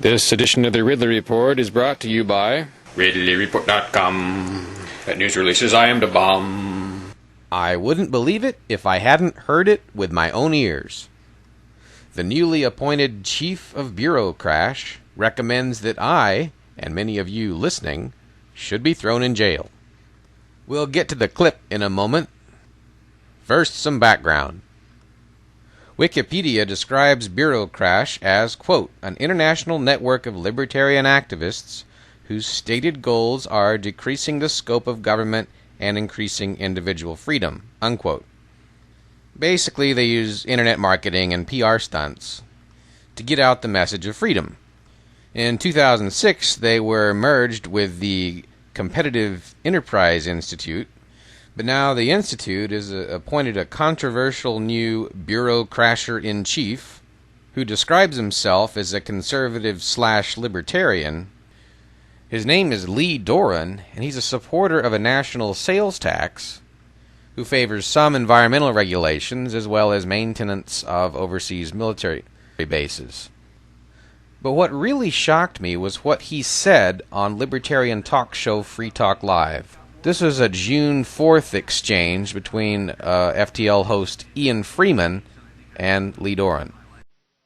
This edition of the Ridley Report is brought to you by RidleyReport.com. At news releases, I am the bomb. I wouldn't believe it if I hadn't heard it with my own ears. The newly appointed chief of Bureaucrash recommends that I, and many of you listening, should be thrown in jail. We'll get to the clip in a moment. First, some background. Wikipedia describes Bureaucrash as, quote, an international network of libertarian activists whose stated goals are decreasing the scope of government and increasing individual freedom, unquote. Basically, they use internet marketing and PR stunts to get out the message of freedom. In 2006, they were merged with the Competitive Enterprise Institute, but now the Institute has appointed a controversial new Bureaucrasher-in-chief who describes himself as a conservative/libertarian. His name is Doren, and he's a supporter of a national sales tax who favors some environmental regulations as well as maintenance of overseas military bases. But what really shocked me was what he said on libertarian talk show Free Talk Live. This was a June 4th exchange between FTL host Ian Freeman and Doren.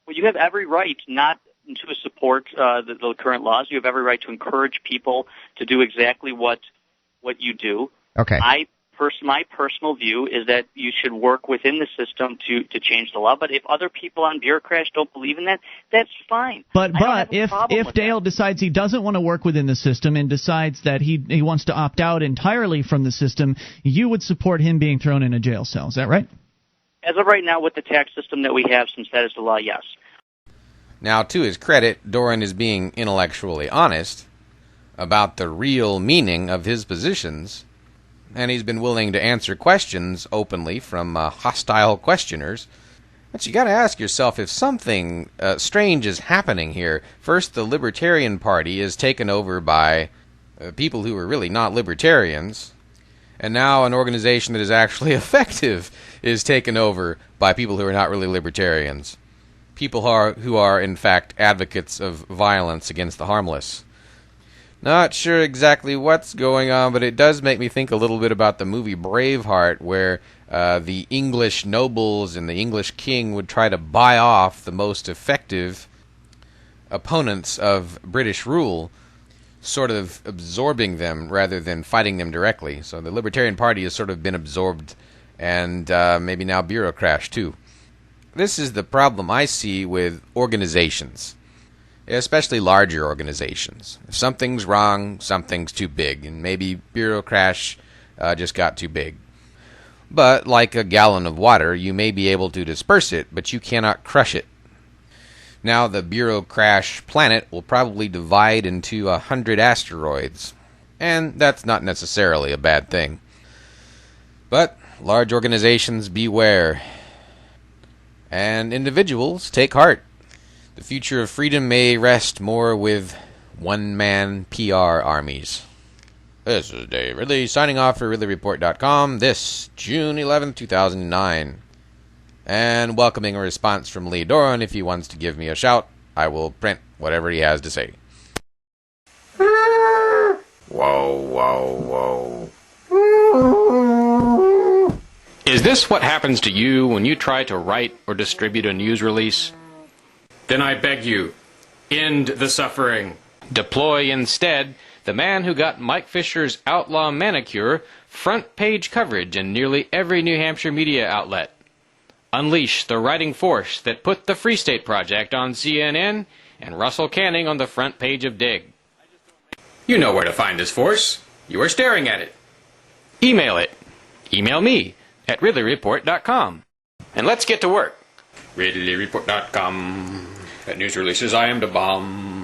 Well, you have every right not to support the current laws. You have every right to encourage people to do exactly what you do. Okay. My personal view is that you should work within the system to change the law. But if other people on Bureaucrash don't believe in that, that's fine. But if Dale decides he doesn't want to work within the system and decides that he wants to opt out entirely from the system, you would support him being thrown in a jail cell. Is that right? As of right now, with the tax system that we have, since that is the law, yes. Now, to his credit, Doren is being intellectually honest about the real meaning of his positions, and he's been willing to answer questions openly from hostile questioners. But you got to ask yourself if something strange is happening here. First, the Libertarian Party is taken over by people who are really not libertarians, and now an organization that is actually effective is taken over by people who are not really libertarians. People who are in fact advocates of violence against the harmless. Not sure exactly what's going on, but it does make me think a little bit about the movie Braveheart, where the English nobles and the English king would try to buy off the most effective opponents of British rule, sort of absorbing them rather than fighting them directly. So the Libertarian Party has sort of been absorbed, and maybe now Bureaucrash too. This is the problem I see with organizations, especially larger organizations. If something's wrong, something's too big, and maybe Bureaucrash just got too big. But like a gallon of water, you may be able to disperse it, but you cannot crush it. Now the Bureaucrash planet will probably divide into 100 asteroids, and that's not necessarily a bad thing. But large organizations beware, and individuals take heart. The future of freedom may rest more with one-man PR armies. This is Dave Ridley signing off for RidleyReport.com this June 11, 2009. And welcoming a response from Doren. If he wants to give me a shout, I will print whatever he has to say. Whoa, whoa, whoa. Is this what happens to you when you try to write or distribute a news release? Then I beg you, end the suffering. Deploy instead the man who got Mike Fisher's outlaw manicure front page coverage in nearly every New Hampshire media outlet. Unleash the writing force that put the Free State Project on CNN and Russell Canning on the front page of Dig. You know where to find this force. You are staring at it. Email it. Email me at RidleyReport.com. And let's get to work. RidleyReport.com. At news releases, I am the bomb.